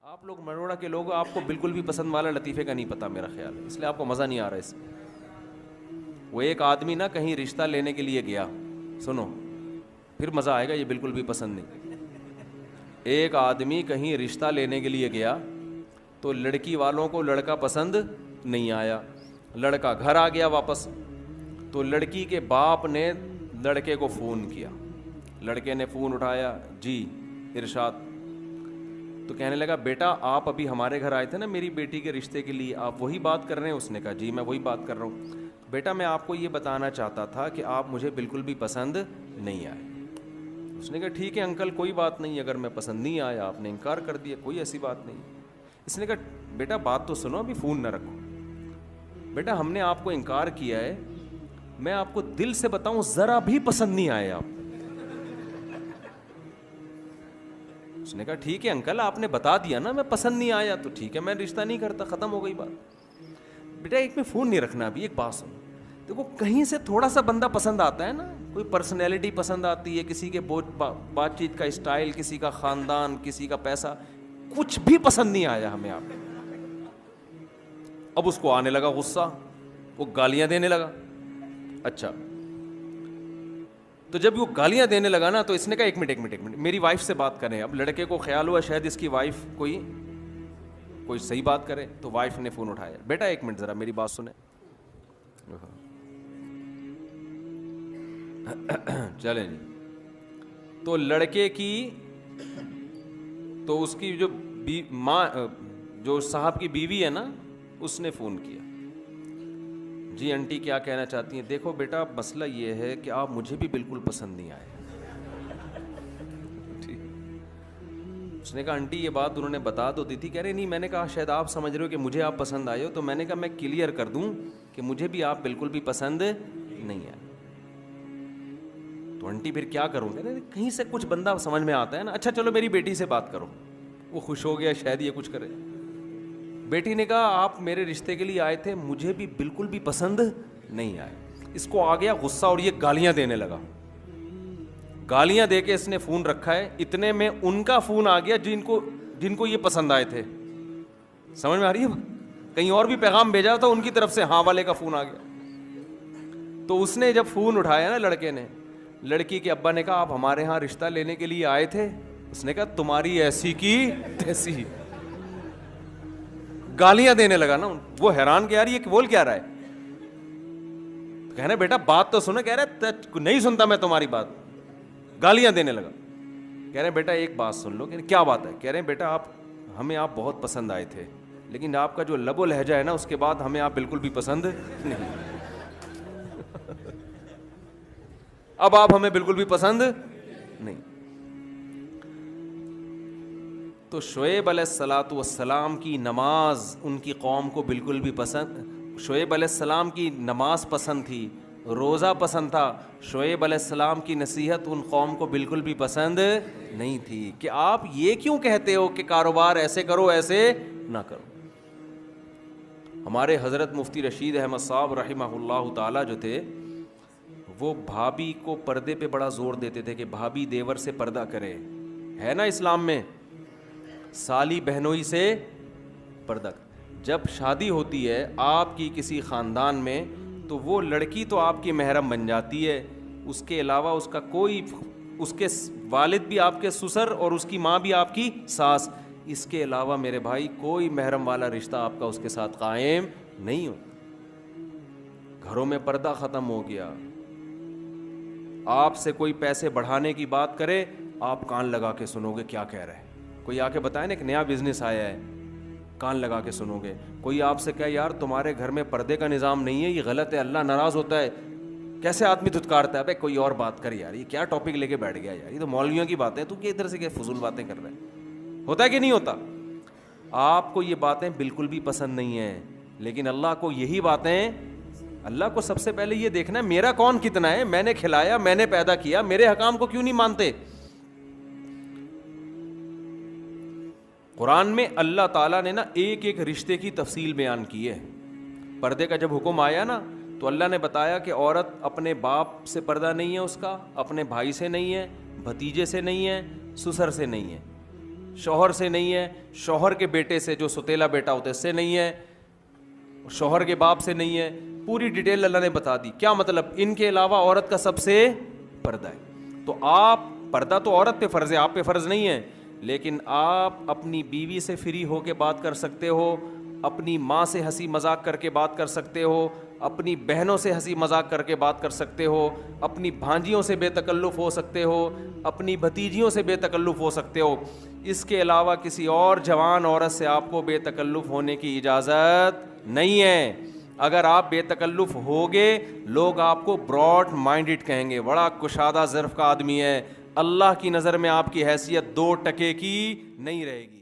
آپ لوگ مروڑا کے لوگ، آپ کو بالکل بھی پسند والا لطیفے کا نہیں پتا میرا خیال ہے، اس لیے آپ کو مزہ نہیں آ رہا اس میں. وہ ایک آدمی نا کہیں رشتہ لینے کے لیے گیا، سنو پھر مزہ آئے گا، یہ بالکل بھی پسند نہیں. ایک آدمی کہیں رشتہ لینے کے لیے گیا تو لڑکی والوں کو لڑکا پسند نہیں آیا، لڑکا گھر آ گیا واپس. تو لڑکی کے باپ نے لڑکے کو فون کیا، لڑکے نے فون اٹھایا، جی ارشاد. تو کہنے لگا بیٹا آپ ابھی ہمارے گھر آئے تھے نا میری بیٹی کے رشتے کے لیے، آپ وہی بات کر رہے ہیں؟ اس نے کہا جی میں وہی بات کر رہا ہوں. بیٹا میں آپ کو یہ بتانا چاہتا تھا کہ آپ مجھے بالکل بھی پسند نہیں آئے. اس نے کہا ٹھیک ہے انکل کوئی بات نہیں، اگر میں پسند نہیں آیا آپ نے انکار کر دیا کوئی ایسی بات نہیں. اس نے کہا بیٹا بات تو سنو، ابھی فون نہ رکھو. بیٹا ہم نے آپ کو انکار کیا ہے، میں آپ کو دل سے بتاؤں ذرا بھی پسند نہیں آئے آپ. اس نے کہا ٹھیک ہے انکل آپ نے بتا دیا نا میں پسند نہیں آیا تو ٹھیک ہے میں رشتہ نہیں کرتا، ختم ہو گئی بات. بیٹا ایک میں فون نہیں رکھنا، ابھی ایک بات سنو، دیکھو کہیں سے تھوڑا سا بندہ پسند آتا ہے نا، کوئی پرسنالٹی پسند آتی ہے، کسی کے بات چیت کا اسٹائل، کسی کا خاندان، کسی کا پیسہ، کچھ بھی پسند نہیں آیا ہمیں آپ. اب اس کو آنے لگا غصہ، وہ گالیاں دینے لگا. اچھا تو جب وہ گالیاں دینے لگا نا تو اس نے کہا ایک منٹ میری وائف سے بات کریں. اب لڑکے کو خیال ہوا شاید اس کی وائف کوئی صحیح بات کرے، تو وائف نے فون اٹھایا، بیٹا ایک منٹ ذرا میری بات سنیں. چلیں جی. تو لڑکے کی تو اس کی جو ماں جو صاحب کی بیوی ہے نا اس نے فون کیا، جی انٹی کیا کہنا چاہتی ہیں؟ دیکھو بیٹا مسئلہ یہ ہے کہ آپ مجھے بھی بالکل پسند نہیں آئے. اس نے کہا آنٹی یہ بات انہوں نے بتا تو دی تھی. کہہ رہے نہیں، میں نے کہا شاید آپ سمجھ رہے ہو کہ مجھے آپ پسند آئے ہو، تو میں نے کہا میں کلیئر کر دوں کہ مجھے بھی آپ بالکل بھی پسند نہیں آئے. تو آنٹی پھر کیا کروں؟ کہہ رہے کہیں سے کچھ بندہ سمجھ میں آتا ہے نا، اچھا چلو میری بیٹی سے بات کرو. وہ خوش ہو گیا شاید یہ کچھ کرے. بیٹی نے کہا آپ میرے رشتے کے لیے آئے تھے، مجھے بھی بالکل بھی پسند نہیں آئے. اس کو آ گیا غصہ اور یہ گالیاں دینے لگا. گالیاں دے کے اس نے فون رکھا ہے، اتنے میں ان کا فون آ گیا جن کو یہ پسند آئے تھے. سمجھ میں آ رہی ہے؟ کہیں اور بھی پیغام بھیجا تھا ان کی طرف سے، ہاں والے کا فون آ گیا. تو اس نے جب فون اٹھایا نا لڑکے نے، لڑکی کے ابا نے کہا آپ ہمارے ہاں رشتہ لینے کے لیے آئے تھے؟ اس نے کہا تمہاری ایسی کی تیسی. گالیاں دینے لگا نا. وہ حیران کہ یار یہ بول کیا رہا ہے. کہہ رہے بیٹا بات تو سنو. کہہ رہے نہیں سنتا میں تمہاری بات. گالیاں دینے لگا. کہہ رہے بیٹا ایک بات سن لو. کیا بات ہے؟ کہہ رہے بیٹا آپ بہت پسند آئے تھے، لیکن آپ کا جو لب و لہجہ ہے نا اس کے بعد ہمیں آپ بالکل بھی پسند نہیں. اب آپ ہمیں بالکل بھی پسند نہیں. تو شعیب علیہ الصلاۃ والسلام کی نماز ان کی قوم کو بالکل بھی پسند، شعیب علیہ السلام کی نماز پسند تھی، روزہ پسند تھا. شعیب علیہ السلام کی نصیحت ان قوم کو بالکل بھی پسند نہیں تھی کہ آپ یہ کیوں کہتے ہو کہ کاروبار ایسے کرو ایسے نہ کرو. ہمارے حضرت مفتی رشید احمد صاحب رحمہ اللہ تعالی جو تھے، وہ بھابھی کو پردے پہ بڑا زور دیتے تھے کہ بھابھی دیور سے پردہ کرے. ہے نا اسلام میں سالی بہنوئی سے پردہ. جب شادی ہوتی ہے آپ کی کسی خاندان میں تو وہ لڑکی تو آپ کی محرم بن جاتی ہے، اس کے علاوہ اس کا کوئی، اس کے والد بھی آپ کے سسر اور اس کی ماں بھی آپ کی ساس، اس کے علاوہ میرے بھائی کوئی محرم والا رشتہ آپ کا اس کے ساتھ قائم نہیں ہوتا. گھروں میں پردہ ختم ہو گیا. آپ سے کوئی پیسے بڑھانے کی بات کرے آپ کان لگا کے سنو گے کیا کہہ رہے ہیں. کوئی آ کے بتائے نا ایک نیا بزنس آیا ہے، کان لگا کے سنو گے. کوئی آپ سے کہے یار تمہارے گھر میں پردے کا نظام نہیں ہے، یہ غلط ہے، اللہ ناراض ہوتا ہے، کیسے آدمی دھتکارتا ہے. بھائی کوئی اور بات کر یار، یہ کیا ٹاپک لے کے بیٹھ گیا یار، یہ تو مولویوں کی باتیں، تو کہ ادھر سے کیا فضول باتیں کر رہے ہیں. ہوتا ہے کہ نہیں ہوتا؟ آپ کو یہ باتیں بالکل بھی پسند نہیں ہیں، لیکن اللہ کو یہی باتیں، اللہ کو سب سے پہلے یہ دیکھنا ہے میرا کون کتنا ہے، میں نے کھلایا، میں نے پیدا کیا، میرے حکام کو کیوں نہیں مانتے. قرآن میں اللہ تعالیٰ نے نا ایک ایک رشتے کی تفصیل بیان کی ہے. پردے کا جب حکم آیا نا تو اللہ نے بتایا کہ عورت اپنے باپ سے پردہ نہیں ہے، اس کا اپنے بھائی سے نہیں ہے، بھتیجے سے نہیں ہے، سسر سے نہیں ہے. شوہر سے نہیں ہے, شوہر کے بیٹے سے جو ستیلا بیٹا ہوتا ہے اس سے نہیں ہے, شوہر کے باپ سے نہیں ہے. پوری ڈیٹیل اللہ نے بتا دی. کیا مطلب؟ ان کے علاوہ عورت کا سب سے پردہ ہے. تو آپ پردہ تو عورت پہ فرض ہے, آپ پہ فرض نہیں ہے, لیکن آپ اپنی بیوی سے فری ہو کے بات کر سکتے ہو, اپنی ماں سے ہنسی مذاق کر کے بات کر سکتے ہو, اپنی بہنوں سے ہنسی مذاق کر کے بات کر سکتے ہو, اپنی بھانجیوں سے بے تکلف ہو سکتے ہو, اپنی بھتیجیوں سے بے تکلف ہو سکتے ہو. اس کے علاوہ کسی اور جوان عورت سے آپ کو بے تکلف ہونے کی اجازت نہیں ہے. اگر آپ بے تکلف ہوگے لوگ آپ کو براڈ مائنڈڈ کہیں گے, بڑا کشادہ ظرف کا آدمی ہے. اللہ کی نظر میں آپ کی حیثیت 2 ٹکے کی نہیں رہے گی.